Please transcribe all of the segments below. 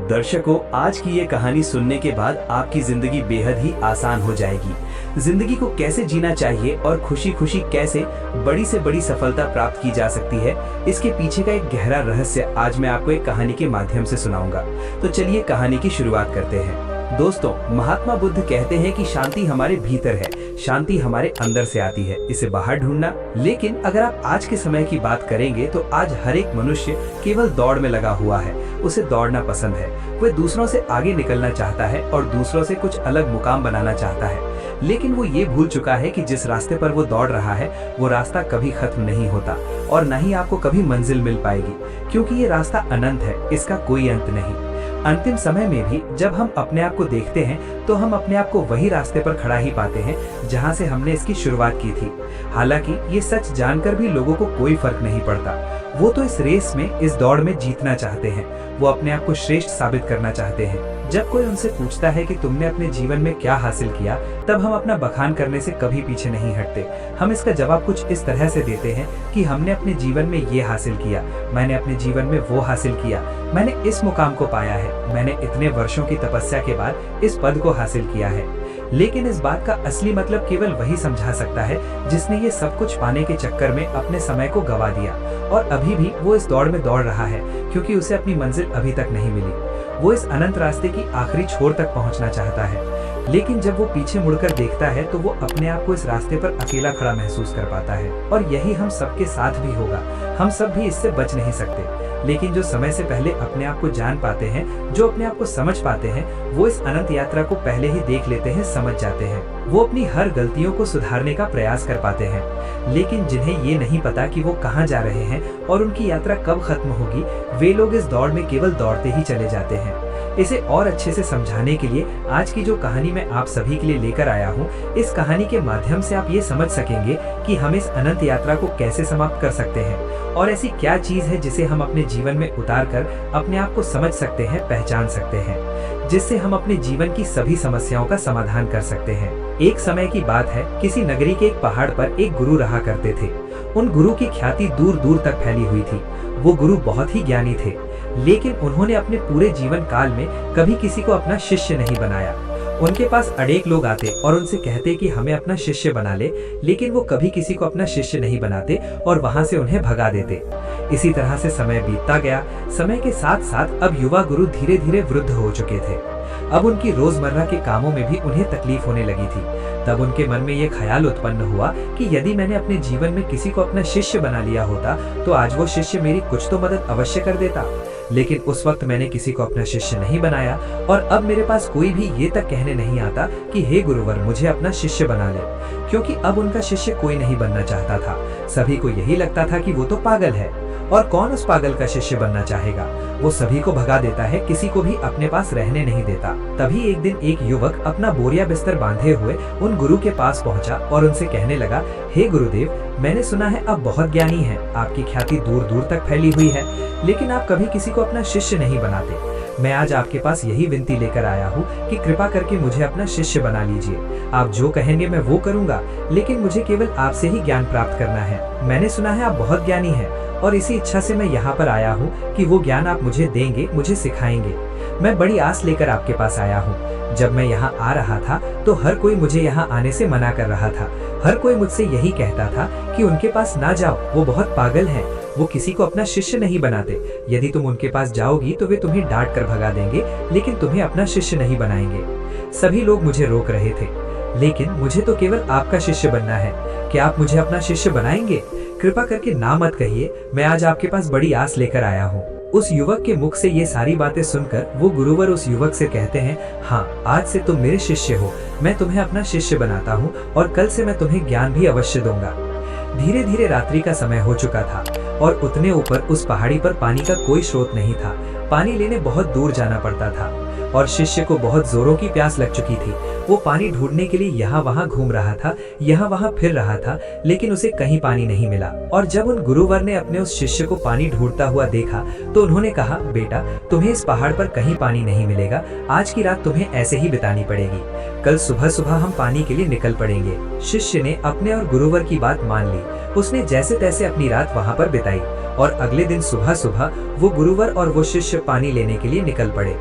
दर्शकों, आज की ये कहानी सुनने के बाद आपकी जिंदगी बेहद ही आसान हो जाएगी। जिंदगी को कैसे जीना चाहिए और खुशी खुशी कैसे बड़ी से बड़ी सफलता प्राप्त की जा सकती है, इसके पीछे का एक गहरा रहस्य आज मैं आपको एक कहानी के माध्यम से सुनाऊंगा। तो चलिए कहानी की शुरुआत करते हैं। दोस्तों, महात्मा बुद्ध कहते हैं कि शांति हमारे भीतर है, शांति हमारे अंदर से आती है, इसे बाहर ढूंढना। लेकिन अगर आप आज के समय की बात करेंगे तो आज हर एक मनुष्य केवल दौड़ में लगा हुआ है। उसे दौड़ना पसंद है, वह दूसरों से आगे निकलना चाहता है और दूसरों से कुछ अलग मुकाम बनाना चाहता है। लेकिन वो ये भूल चुका है कि जिस रास्ते पर वो दौड़ रहा है वो रास्ता कभी खत्म नहीं होता और न ही आपको कभी मंजिल मिल पाएगी, क्योंकि ये रास्ता अनंत है, इसका कोई अंत नहीं। अंतिम समय में भी जब हम अपने आप को देखते हैं तो हम अपने आप को वही रास्ते पर खड़ा ही पाते हैं जहां से हमने इसकी शुरुआत की थी। हालांकि ये सच जानकर भी लोगों को कोई फर्क नहीं पड़ता। वो तो इस रेस में, इस दौड़ में जीतना चाहते हैं, वो अपने आप को श्रेष्ठ साबित करना चाहते हैं। जब कोई उनसे पूछता है कि तुमने अपने जीवन में क्या हासिल किया, तब हम अपना बखान करने से कभी पीछे नहीं हटते। हम इसका जवाब कुछ इस तरह से देते हैं कि हमने अपने जीवन में ये हासिल किया, मैंने अपने जीवन में वो हासिल किया, मैंने इस मुकाम को पाया है, मैंने इतने वर्षों की तपस्या के बाद इस पद को हासिल किया है। लेकिन इस बात का असली मतलब केवल वही समझा सकता है जिसने ये सब कुछ पाने के चक्कर में अपने समय को गवा दिया और अभी भी वो इस दौड़ में दौड़ रहा है, क्योंकि उसे अपनी मंजिल अभी तक नहीं मिली। वो इस अनंत रास्ते की आखिरी छोर तक पहुंचना चाहता है, लेकिन जब वो पीछे मुड़कर देखता है तो वो अपने आप को इस रास्ते पर अकेला खड़ा महसूस कर पाता है। और यही हम सबके साथ भी होगा, हम सब भी इससे बच नहीं सकते। लेकिन जो समय से पहले अपने आप को जान पाते हैं, जो अपने आप को समझ पाते हैं, वो इस अनंत यात्रा को पहले ही देख लेते हैं, समझ जाते हैं। वो अपनी हर गलतियों को सुधारने का प्रयास कर पाते हैं। लेकिन जिन्हें ये नहीं पता कि वो कहाँ जा रहे हैं और उनकी यात्रा कब खत्म होगी, वे लोग इस दौड़ में केवल दौड़ते ही चले जाते हैं। इसे और अच्छे से समझाने के लिए आज की जो कहानी मैं आप सभी के लिए लेकर आया हूँ, इस कहानी के माध्यम से आप ये समझ सकेंगे कि हम इस अनंत यात्रा को कैसे समाप्त कर सकते हैं और ऐसी क्या चीज है जिसे हम अपने जीवन में उतार कर अपने आप को समझ सकते हैं, पहचान सकते हैं, जिससे हम अपने जीवन की सभी समस्याओं का समाधान कर सकते हैं। एक समय की बात है, किसी नगरी के एक पहाड़ पर एक गुरु रहा करते थे। उन गुरु की ख्याति दूर दूर तक फैली हुई थी। वो गुरु बहुत ही ज्ञानी थे, लेकिन उन्होंने अपने पूरे जीवन काल में कभी किसी को अपना शिष्य नहीं बनाया। उनके पास अनेक लोग आते और उनसे कहते कि हमें अपना शिष्य बना ले, लेकिन वो कभी किसी को अपना शिष्य नहीं बनाते और वहां से उन्हें भगा देते। इसी तरह से समय बीतता गया। समय के साथ साथ अब युवा गुरु धीरे धीरे वृद्ध हो चुके थे। अब उनकी रोजमर्रा के कामों में भी उन्हें तकलीफ होने लगी थी। तब उनके मन में ये ख्याल उत्पन्न हुआ कि यदि मैंने अपने जीवन में किसी को अपना शिष्य बना लिया होता तो आज वो शिष्य मेरी कुछ तो मदद अवश्य कर देता। लेकिन उस वक्त मैंने किसी को अपना शिष्य नहीं बनाया और अब मेरे पास कोई भी ये तक कहने नहीं आता कि हे गुरुवर, मुझे अपना शिष्य बना ले, क्योंकि अब उनका शिष्य कोई नहीं बनना चाहता था। सभी को यही लगता था कि वो तो पागल है और कौन उस पागल का शिष्य बनना चाहेगा। वो सभी को भगा देता है, किसी को भी अपने पास रहने नहीं देता। तभी एक दिन एक युवक अपना बोरिया बिस्तर बांधे हुए उन गुरु के पास पहुंचा और उनसे कहने लगा, हे गुरुदेव, मैंने सुना है आप बहुत ज्ञानी हैं, आपकी ख्याति दूर दूर तक फैली हुई है, लेकिन आप कभी किसी को अपना शिष्य नहीं बनाते। मैं आज आपके पास यही विनती लेकर आया हूँ कि कृपा करके मुझे अपना शिष्य बना लीजिए। आप जो कहेंगे मैं वो करूँगा, लेकिन मुझे केवल आपसे ही ज्ञान प्राप्त करना है। मैंने सुना है आप बहुत ज्ञानी हैं और इसी इच्छा से मैं यहाँ पर आया हूँ कि वो ज्ञान आप मुझे देंगे, मुझे सिखाएंगे। मैं बड़ी आस लेकर आपके पास आया हूँ। जब मैं यहाँ आ रहा था तो हर कोई मुझे यहाँ आने से मना कर रहा था। हर कोई मुझसे यही कहता था कि उनके पास ना जाओ, वो बहुत पागल हैं, वो किसी को अपना शिष्य नहीं बनाते। यदि तुम उनके पास जाओगी तो वे तुम्हें डांट कर भगा देंगे, लेकिन तुम्हें अपना शिष्य नहीं बनाएंगे। सभी लोग मुझे रोक रहे थे, लेकिन मुझे तो केवल आपका शिष्य बनना है। क्या आप मुझे अपना शिष्य बनाएंगे? कृपा करके ना मत कहिए, मैं आज आपके पास बड़ी आस लेकर आया हूँ। उस युवक के मुख से ये सारी बातें सुनकर वो गुरुवर उस युवक से कहते हैं, हाँ, आज से तुम मेरे शिष्य हो, मैं तुम्हें अपना शिष्य बनाता हूँ और कल से मैं तुम्हें ज्ञान भी अवश्य दूंगा। धीरे धीरे रात्रि का समय हो चुका था और उतने ऊपर उस पहाड़ी पर पानी का कोई स्रोत नहीं था। पानी लेने बहुत दूर जाना पड़ता था और शिष्य को बहुत जोरों की प्यास लग चुकी थी। वो पानी ढूंढने के लिए यहाँ वहाँ घूम रहा था, यहाँ वहाँ फिर रहा था, लेकिन उसे कहीं पानी नहीं मिला। और जब उन गुरुवर ने अपने उस शिष्य को पानी ढूंढता हुआ देखा तो उन्होंने कहा, बेटा, तुम्हें इस पहाड़ पर कहीं पानी नहीं मिलेगा, आज की रात तुम्हें ऐसे ही बितानी पड़ेगी, कल सुबह सुबह हम पानी के लिए निकल पड़ेंगे। शिष्य ने अपने और गुरुवर की बात मान ली। उसने जैसे तैसे अपनी रात वहाँ पर बिताई और अगले दिन सुबह सुबह वो गुरुवर और वो शिष्य पानी लेने के लिए निकल पड़े।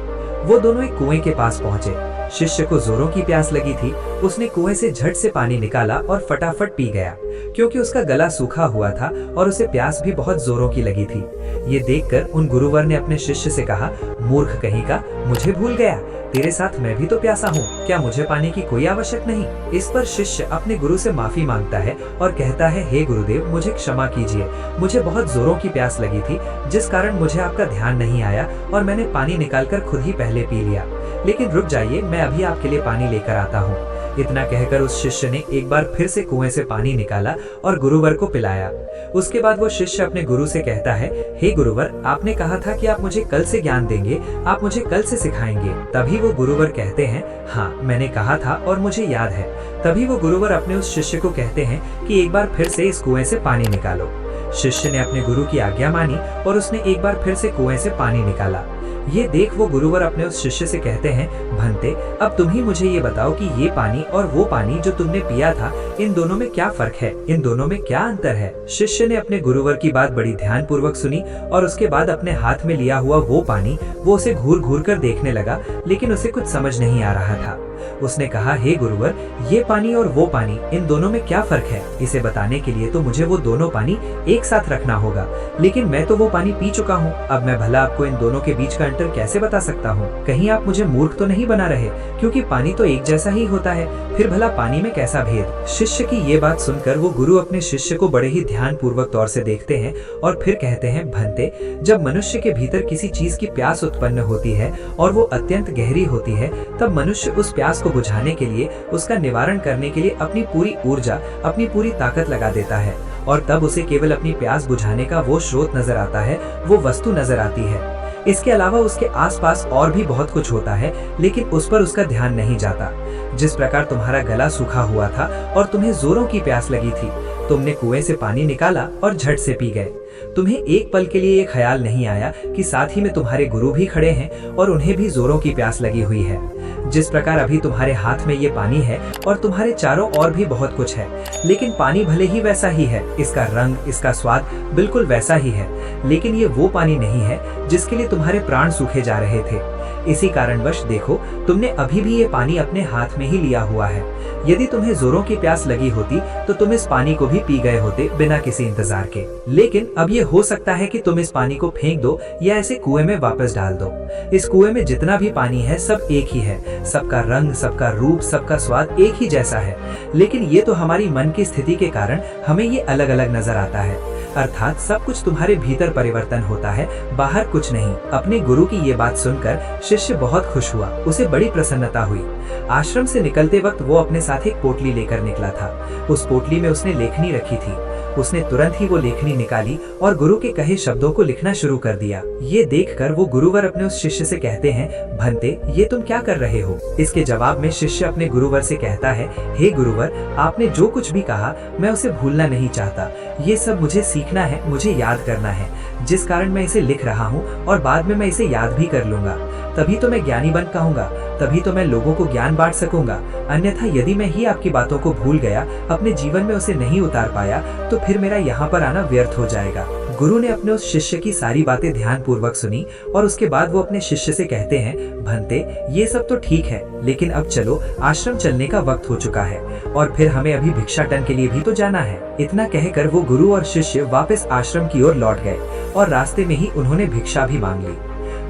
वो दोनों एक कुएं के पास पहुंचे। शिष्य को जोरों की प्यास लगी थी। उसने कुएं से झट से पानी निकाला और फटाफट पी गया, क्योंकि उसका गला सूखा हुआ था और उसे प्यास भी बहुत जोरों की लगी थी। ये देखकर उन गुरुवर ने अपने शिष्य से कहा, मूर्ख कहीं का, मुझे भूल गया, तेरे साथ मैं भी तो प्यासा हूँ, क्या मुझे पानी की कोई आवश्यक नहीं? इस पर शिष्य अपने गुरु से माफी मांगता है और कहता है, हे गुरुदेव, मुझे क्षमा कीजिए, मुझे बहुत जोरों की प्यास लगी थी, जिस कारण मुझे आपका ध्यान नहीं आया और मैंने पानी निकालकर खुद ही पहले पी लिया। लेकिन रुक जाइए, मैं अभी आपके लिए पानी लेकर आता हूँ। इतना कहकर उस शिष्य ने एक बार फिर से कुएं से पानी निकाला और गुरुवर को पिलाया। उसके बाद वो शिष्य अपने गुरु से कहता है, हे गुरुवर, आपने कहा था कि आप मुझे कल से ज्ञान देंगे, आप मुझे कल से सिखाएंगे। तभी वो गुरुवर कहते हैं, हाँ, मैंने कहा था और मुझे याद है। तभी वो गुरुवर अपने उस शिष्य को कहते हैं कि एक बार फिर से इस कुएं से पानी निकालो। शिष्य ने अपने गुरु की आज्ञा मानी और उसने एक बार फिर से कुएं से पानी निकाला। ये देख वो गुरुवर अपने उस शिष्य से कहते हैं, भंते, अब तुम ही मुझे ये बताओ कि ये पानी और वो पानी जो तुमने पिया था, इन दोनों में क्या फर्क है, इन दोनों में क्या अंतर है? शिष्य ने अपने गुरुवर की बात बड़ी ध्यान पूर्वक सुनी और उसके बाद अपने हाथ में लिया हुआ वो पानी वो उसे घूर घूर कर देखने लगा, लेकिन उसे कुछ समझ नहीं आ रहा था। उसने कहा, हे गुरुवर, ये पानी और वो पानी, इन दोनों में क्या फर्क है? इसे बताने के लिए तो मुझे वो दोनों पानी एक साथ रखना होगा, लेकिन मैं तो वो पानी पी चुका हूँ। अब मैं भला आपको इन दोनों के बीच का अंतर कैसे बता सकता हूँ? कहीं आप मुझे मूर्ख तो नहीं बना रहे, क्योंकि पानी तो एक जैसा ही होता है, फिर भला पानी में कैसा भेद? शिष्य की ये बात सुनकर वो गुरु अपने शिष्य को बड़े ही ध्यान पूर्वक तौर से देखते हैं और फिर कहते हैं, भंते, जब मनुष्य के भीतर किसी चीज की प्यास उत्पन्न होती है और वो अत्यंत गहरी होती है, तब मनुष्य उस प्यास को बुझाने के लिए, उसका निवारण करने के लिए अपनी पूरी ऊर्जा, अपनी पूरी ताकत लगा देता है और तब उसे केवल अपनी प्यास बुझाने का वो स्रोत नजर आता है, वो वस्तु नजर आती है। इसके अलावा उसके आसपास और भी बहुत कुछ होता है, लेकिन उस पर उसका ध्यान नहीं जाता। जिस प्रकार तुम्हारा गला सूखा हुआ था और तुम्हें जोरों की प्यास लगी थी, तुमने कुएं से पानी निकाला और झट से पी गए। तुम्हें एक पल के लिए ये ख्याल नहीं आया कि साथ ही में तुम्हारे गुरु भी खड़े हैं और उन्हें भी जोरों की प्यास लगी हुई है। जिस प्रकार अभी तुम्हारे हाथ में ये पानी है और तुम्हारे चारों ओर भी बहुत कुछ है, लेकिन पानी भले ही वैसा ही है, इसका रंग, इसका स्वाद बिल्कुल वैसा ही है, लेकिन ये वो पानी नहीं है जिसके लिए तुम्हारे प्राण सूखे जा रहे थे। इसी कारणवश देखो, तुमने अभी भी ये पानी अपने हाथ में ही लिया हुआ है। यदि तुम्हें जोरों की प्यास लगी होती तो तुम इस पानी को भी पी गए होते बिना किसी इंतजार के। लेकिन अब ये हो सकता है कि तुम इस पानी को फेंक दो या ऐसे कुएं में वापस डाल दो। इस कुएं में जितना भी पानी है सब एक ही है, सबका रंग, सबका रूप, सबका स्वाद एक ही जैसा है, लेकिन ये तो हमारी मन की स्थिति के कारण हमें ये अलग अलग नजर आता है। अर्थात सब कुछ तुम्हारे भीतर परिवर्तन होता है, बाहर कुछ नहीं। अपने गुरु की ये बात सुनकर शिष्य बहुत खुश हुआ, उसे बड़ी प्रसन्नता हुई। आश्रम से निकलते वक्त वो अपने साथ एक पोटली लेकर निकला था। उस पोटली में उसने लेखनी रखी थी। उसने तुरंत ही वो लेखनी निकाली और गुरु के कहे शब्दों को लिखना शुरू कर दिया। ये देखकर वो गुरुवर अपने उस शिष्य से कहते हैं, भंते, ये तुम क्या कर रहे हो? इसके जवाब में शिष्य अपने गुरुवर से कहता है, हे गुरुवर, आपने जो कुछ भी कहा मैं उसे भूलना नहीं चाहता। ये सब मुझे सीखना है, मुझे याद करना है, जिस कारण मैं इसे लिख रहा हूँ और बाद में मैं इसे याद भी कर लूंगा। तभी तो मैं ज्ञानी बन पाऊंगा, तभी तो मैं लोगों को ज्ञान बांट सकूंगा। अन्यथा यदि मैं ही आपकी बातों को भूल गया, अपने जीवन में उसे नहीं उतार पाया, तो फिर मेरा यहाँ पर आना व्यर्थ हो जाएगा। गुरु ने अपने उस शिष्य की सारी बातें ध्यान पूर्वक सुनी और उसके बाद वो अपने शिष्य से कहते हैं, भंते, ये सब तो ठीक है, लेकिन अब चलो, आश्रम चलने का वक्त हो चुका है और फिर हमें अभी भिक्षाटन के लिए भी तो जाना है। इतना कहकर वो गुरु और शिष्य वापस आश्रम की ओर लौट गए और रास्ते में ही उन्होंने भिक्षा भी मांग ली।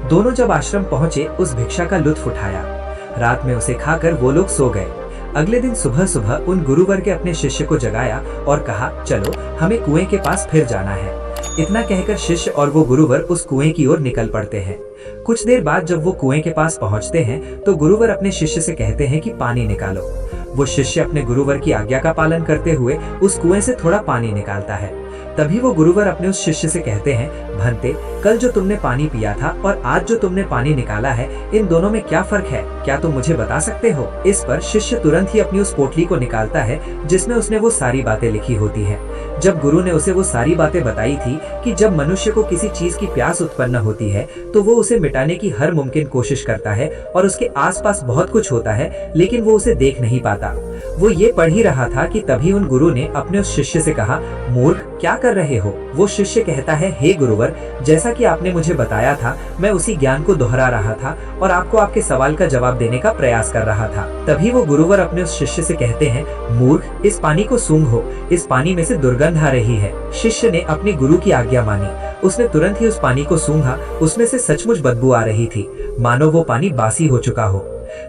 दोनों जब आश्रम पहुंचे, उस भिक्षा का लुत्फ उठाया। रात में उसे खाकर वो लोग सो गए। अगले दिन सुबह सुबह उन गुरुवर के अपने शिष्य को जगाया और कहा, चलो, हमें कुएं के पास फिर जाना है। इतना कहकर शिष्य और वो गुरुवर उस कुएं की ओर निकल पड़ते हैं। कुछ देर बाद जब वो कुएं के पास पहुंचते हैं तो गुरुवर अपने शिष्य से कहते हैं कि पानी निकालो। वो शिष्य अपने गुरुवर की आज्ञा का पालन करते हुए उस कुएं से थोड़ा पानी निकालता है। तभी वो गुरुवर अपने उस शिष्य से कहते हैं, भंते, कल जो तुमने पानी पिया था और आज जो तुमने पानी निकाला है, इन दोनों में क्या फर्क है? क्या तुम मुझे बता सकते हो? इस पर शिष्य तुरंत ही अपनी उस पोटली को निकालता है जिसमें उसने वो सारी बातें लिखी होती है। जब गुरु ने उसे वो सारी बातें बताई थी कि जब मनुष्य को किसी चीज की प्यास उत्पन्न होती है तो वो उसे मिटाने की हर मुमकिन कोशिश करता है और उसके आसपास बहुत कुछ होता है, लेकिन वो उसे देख नहीं पाता। वो ये पढ़ ही रहा था कि तभी उन गुरु ने अपने उस शिष्य से कहा, मूर्ख, क्या कर रहे हो? वो शिष्य कहता है, हे गुरुवर, जैसा कि आपने मुझे बताया था, मैं उसी ज्ञान को दोहरा रहा था और आपको आपके सवाल का जवाब देने का प्रयास कर रहा था। तभी वो गुरुवर अपने उस शिष्य से कहते हैं, मूर्ख, इस पानी को सूंघो, इस पानी में से दुर्गंध आ रही है। शिष्य ने अपने गुरु की आज्ञा मानी। उसने तुरंत ही उस पानी को सूंघा। उसमें से सचमुच बदबू आ रही थी, मानो वो पानी बासी हो चुका हो।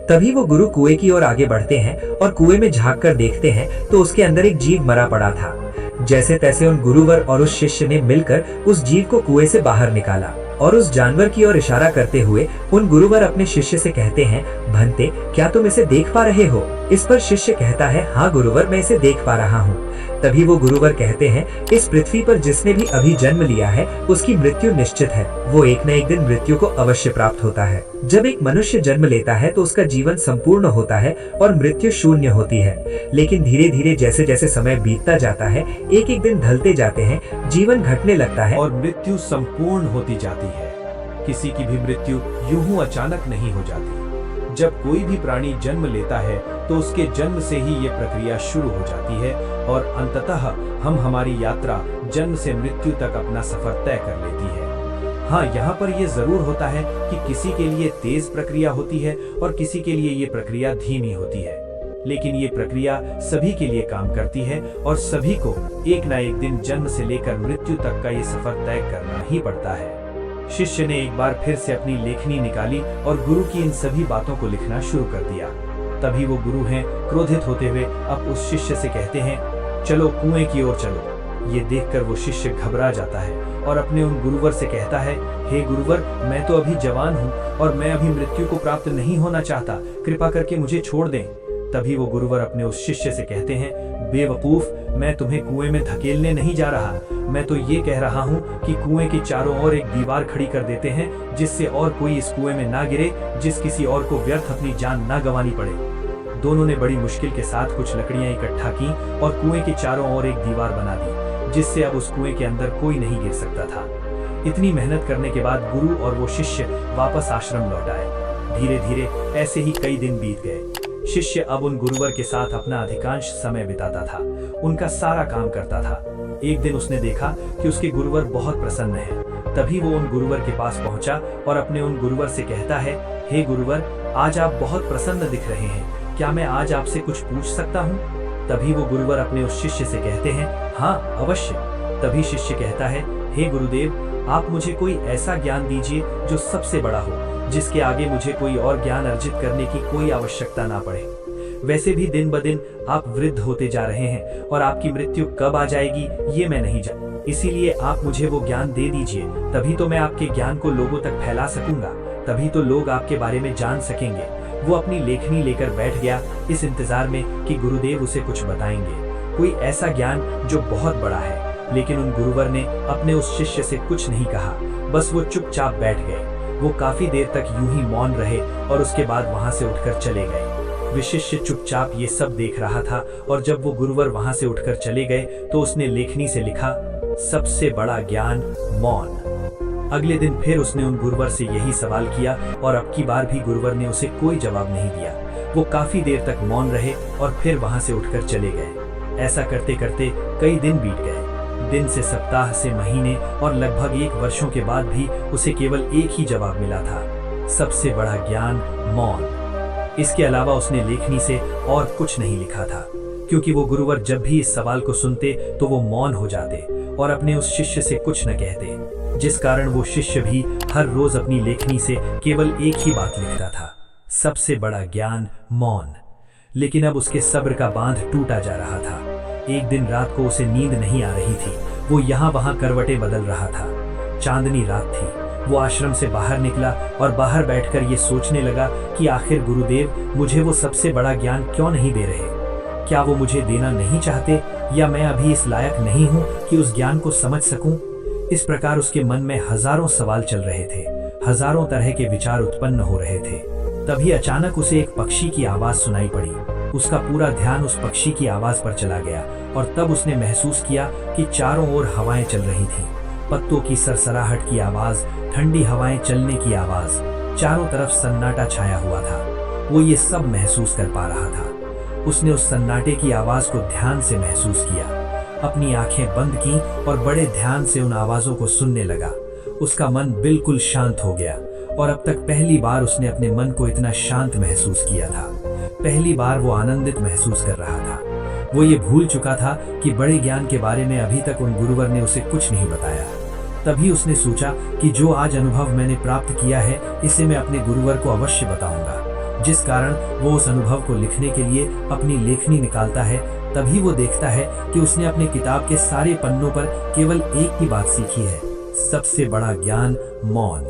तभी वो गुरु कुएं की ओर आगे बढ़ते हैं और कुएं में झांक कर देखते हैं तो उसके अंदर एक जीव मरा पड़ा था। जैसे तैसे उन गुरुवर और उस शिष्य ने मिलकर उस जीव को कुएं से बाहर निकाला और उस जानवर की ओर इशारा करते हुए उन गुरुवर अपने शिष्य से कहते हैं, भंते, क्या तुम इसे देख पा रहे हो? इस पर शिष्य कहता है, हाँ गुरुवर, मैं इसे देख पा रहा हूँ। तभी वो गुरुवर कहते हैं, इस पृथ्वी पर जिसने भी अभी जन्म लिया है उसकी मृत्यु निश्चित है। वो एक न एक दिन मृत्यु को अवश्य प्राप्त होता है। जब एक मनुष्य जन्म लेता है तो उसका जीवन संपूर्ण होता है और मृत्यु शून्य होती है। लेकिन धीरे धीरे जैसे जैसे समय बीतता जाता है, एक एक दिन ढलते जाते हैं, जीवन घटने लगता है और मृत्यु संपूर्ण होती जाती है। किसी की भी मृत्यु यूं अचानक नहीं हो जाती। जब कोई भी प्राणी जन्म लेता है तो उसके जन्म से ही ये प्रक्रिया शुरू हो जाती है और अंततः हम हमारी यात्रा जन्म से मृत्यु तक अपना सफर तय कर लेती है। हाँ, यहाँ पर यह जरूर होता है कि किसी के लिए तेज प्रक्रिया होती है और किसी के लिए ये प्रक्रिया धीमी होती है, लेकिन ये प्रक्रिया सभी के लिए काम करती है और सभी को एक न एक दिन जन्म से लेकर मृत्यु तक का ये सफर तय करना ही पड़ता है। शिष्य ने एक बार फिर से अपनी लेखनी निकाली और गुरु की इन सभी बातों को लिखना शुरू कर दिया। तभी वो गुरु हैं, क्रोधित होते हुए अब उस शिष्य से कहते हैं, चलो कुएं की ओर चलो। ये देखकर वो शिष्य घबरा जाता है और अपने उन गुरुवर से कहता है, हे गुरुवर, मैं तो अभी जवान हूँ और मैं अभी मृत्यु को प्राप्त नहीं होना चाहता, कृपा करके मुझे छोड़ दें। तभी वो गुरुवर अपने उस शिष्य से कहते हैं, बेवकूफ, मैं तुम्हें कुएं में धकेलने नहीं जा रहा, मैं तो ये कह रहा हूँ कि कुएं के चारों ओर एक दीवार खड़ी कर देते हैं जिससे और कोई इस कुएं में ना गिरे, जिस किसी और को व्यर्थ अपनी जान ना गंवानी पड़े। दोनों ने बड़ी मुश्किल के साथ कुछ लकड़ियां इकट्ठा की और कुएं के चारों ओर एक दीवार बना दी जिससे अब उस कुएं के अंदर कोई नहीं गिर सकता था। इतनी मेहनत करने के बाद गुरु और वो शिष्य वापस आश्रम लौट आए। धीरे धीरे ऐसे ही कई दिन बीत गए। शिष्य अब उन गुरुवर के साथ अपना अधिकांश समय बिताता था, उनका सारा काम करता था। एक दिन उसने देखा कि उसके गुरुवर बहुत प्रसन्न हैं। तभी वो उन गुरुवर के पास पहुंचा और अपने उन गुरुवर से कहता है, हे गुरुवर, आज आप बहुत प्रसन्न दिख रहे हैं, क्या मैं आज आपसे कुछ पूछ सकता हूँ? तभी वो गुरुवर अपने उस शिष्य से कहते हैं, हाँ अवश्य। तभी शिष्य कहता है, हे गुरुदेव, आप मुझे कोई ऐसा ज्ञान दीजिए जो सबसे बड़ा हो, जिसके आगे मुझे कोई और ज्ञान अर्जित करने की कोई आवश्यकता ना पड़े। वैसे भी दिन ब दिन आप वृद्ध होते जा रहे हैं और आपकी मृत्यु कब आ जाएगी ये मैं नहीं जानता, इसीलिए आप मुझे वो ज्ञान दे दीजिए, तभी तो मैं आपके ज्ञान को लोगों तक फैला सकूंगा, तभी तो लोग आपके बारे में जान सकेंगे। वो अपनी लेखनी लेकर बैठ गया इस इंतजार में कि गुरुदेव उसे कुछ बताएंगे, कोई ऐसा ज्ञान जो बहुत बड़ा है। लेकिन उन गुरुवर ने अपने उस शिष्य से कुछ नहीं कहा, बस वो चुपचाप बैठ गए। वो काफी देर तक यूं ही मौन रहे और उसके बाद वहां से उठकर चले गए। वे शिष्य चुपचाप ये सब देख रहा था और जब वो गुरुवर वहां से उठकर चले गए तो उसने लेखनी से लिखा, सबसे बड़ा ज्ञान मौन। अगले दिन फिर उसने उन गुरुवर से यही सवाल किया और अब की बार भी गुरुवर ने उसे कोई जवाब नहीं दिया। वो काफी देर तक मौन रहे और फिर वहां से उठकर चले गए। ऐसा करते करते कई दिन बीत गए। दिन से सप्ताह से महीने और लगभग 1 वर्षों के बाद भी उसे केवल एक ही जवाब मिला था, सबसे बड़ा ज्ञान मौन। इसके अलावा उसने लेखनी से और कुछ नहीं लिखा था, क्योंकि वो गुरुवर जब भी इस सवाल को सुनते तो वो मौन हो जाते और अपने उस शिष्य से कुछ न कहते, जिस कारण वो शिष्य भी हर रोज अपनी लेखनी से केवल एक ही बात लिखता था, सबसे बड़ा ज्ञान मौन। लेकिन अब उसके सब्र का बांध टूटा जा रहा था। एक दिन रात को उसे नींद नहीं आ रही थी। वो यहाँ वहाँ करवटें बदल रहा था। चांदनी रात थी। वो आश्रम से बाहर निकला और बाहर बैठकर ये सोचने लगा कि आखिर गुरुदेव मुझे वो सबसे बड़ा ज्ञान क्यों नहीं दे रहे? क्या वो मुझे देना नहीं चाहते या मैं अभी इस लायक नहीं हूँ कि उस ज्ञान को समझ सकूं? इस प्रकार उसके मन में हजारों सवाल चल रहे थे, हजारों तरह के विचार उत्पन्न हो रहे थे। तभी अचानक उसे एक पक्षी की आवाज सुनाई पड़ी। उसका पूरा ध्यान उस पक्षी की आवाज पर चला गया और तब उसने महसूस किया कि चारों ओर हवाएं चल रही थीं। पत्तों की सरसराहट की आवाज, ठंडी हवाएं चलने की आवाज, चारों तरफ सन्नाटा छाया हुआ था। वो ये सब महसूस कर पा रहा था। उसने उस सन्नाटे की आवाज को ध्यान से महसूस किया, अपनी आंखें बंद की और बड़े ध्यान से उन आवाजों को सुनने लगा। उसका मन बिल्कुल शांत हो गया और अब तक पहली बार उसने अपने मन को इतना शांत महसूस किया था। पहली बार वो आनंदित महसूस कर रहा था। वो ये भूल चुका था कि बड़े ज्ञान के बारे में अभी तक उन गुरुवर ने उसे कुछ नहीं बताया। तभी उसने सोचा कि जो आज अनुभव मैंने प्राप्त किया है, इसे मैं अपने गुरुवर को अवश्य बताऊंगा। जिस कारण वो उस अनुभव को लिखने के लिए अपनी लेखनी निकालता है, तभी वो देखता है कि उसने अपने किताब के सारे पन्नों पर केवल एक ही बात सीखी है, सबसे बड़ा ज्ञान मौन।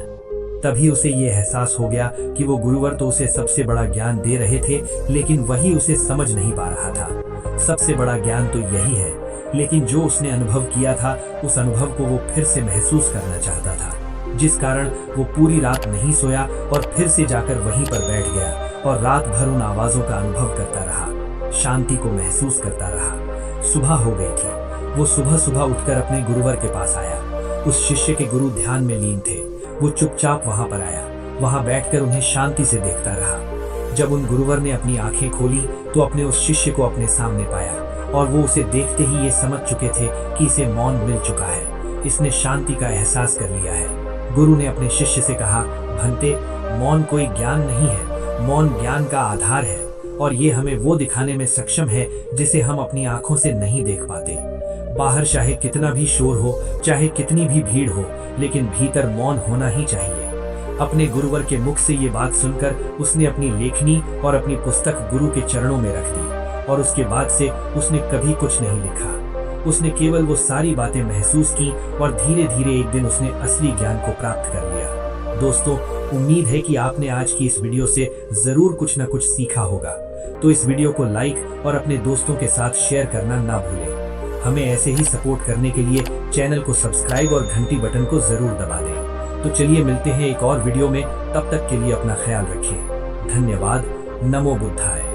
तभी उसे ये एहसास हो गया कि वो गुरुवर तो उसे सबसे बड़ा ज्ञान दे रहे थे, लेकिन वही उसे समझ नहीं पा रहा था। सबसे बड़ा ज्ञान तो यही है, लेकिन जो उसने अनुभव किया था, उस अनुभव को वो फिर से महसूस करना चाहता था। जिस कारण वो पूरी रात नहीं सोया और फिर से जाकर वहीं पर बैठ गया और रात भर उन आवाजों का अनुभव करता रहा, शांति को महसूस करता रहा। सुबह हो गई थी। वो सुबह सुबह उठकर अपने गुरुवर के पास आया। उस शिष्य के गुरु ध्यान में लीन थे। वो चुपचाप वहां पर आया। वहां बैठकर उन्हें शांति से देखता रहा। जब उन गुरुवर ने अपनी आंखें खोली तो अपने उस शिष्य को अपने सामने पाया और वो उसे देखते ही ये समझ चुके थे कि इसे मौन मिल चुका है, इसने शांति का एहसास कर लिया है। गुरु ने अपने शिष्य से कहा, भंते, मौन कोई ज्ञान नहीं है, मौन ज्ञान का आधार है और ये हमें वो दिखाने में सक्षम है जिसे हम अपनी आंखों से नहीं देख पाते। बाहर चाहे कितना भी शोर हो, चाहे कितनी भी भीड़ हो, लेकिन भीतर मौन होना ही चाहिए। अपने गुरुवर के मुख से ये बात सुनकर उसने अपनी लेखनी और अपनी पुस्तक गुरु के चरणों में रख दी और उसके बाद से उसने कभी कुछ नहीं लिखा। उसने केवल वो सारी बातें महसूस की और धीरे धीरे एक दिन उसने असली ज्ञान को प्राप्त कर लिया। दोस्तों, उम्मीद है कि आपने आज की इस वीडियो से जरूर कुछ न कुछ सीखा होगा। तो इस वीडियो को लाइक और अपने दोस्तों के साथ शेयर करना ना भूलें। हमें ऐसे ही सपोर्ट करने के लिए चैनल को सब्सक्राइब और घंटी बटन को जरूर दबा दें। तो चलिए मिलते हैं एक और वीडियो में, तब तक के लिए अपना ख्याल रखें। धन्यवाद। नमो बुद्धाय।